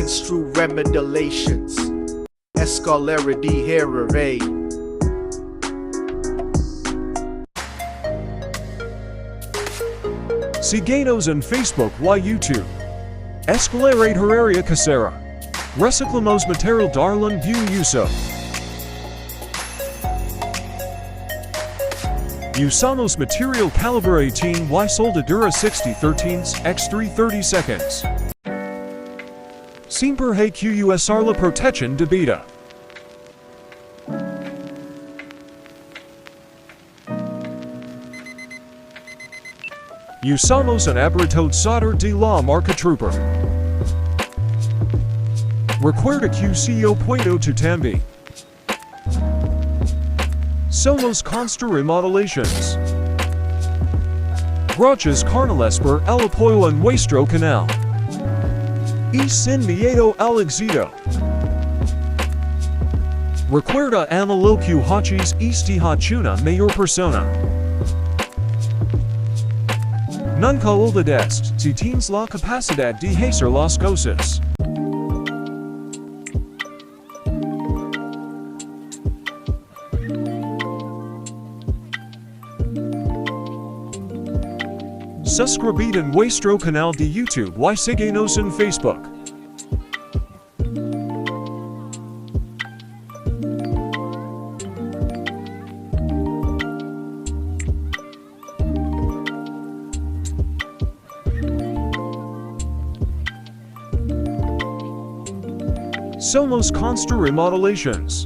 construe remediations. Escalera de herrería. Síguenos en Facebook y YouTube. Escalera herrería casera. Reciclamos material darlun buen uso. Usamos material calibre 18 y soldadura 6013 x 330 seconds. Siempre hay que usar la protección debida. Usamos un aparato solder de la marca Trooper. Recuerda que CEO puedo tu también. Somos construir remodelations. Gracias carnales por el apoyo en nuestro canal. Y sin miedo al éxito. Recuerda analo que hachis una mayor persona. Nunca olvides si tienes la capacidad de hacer las cosas. Suscribid en nuestro canal de YouTube y síguenos en Facebook. Somos construir remodelations.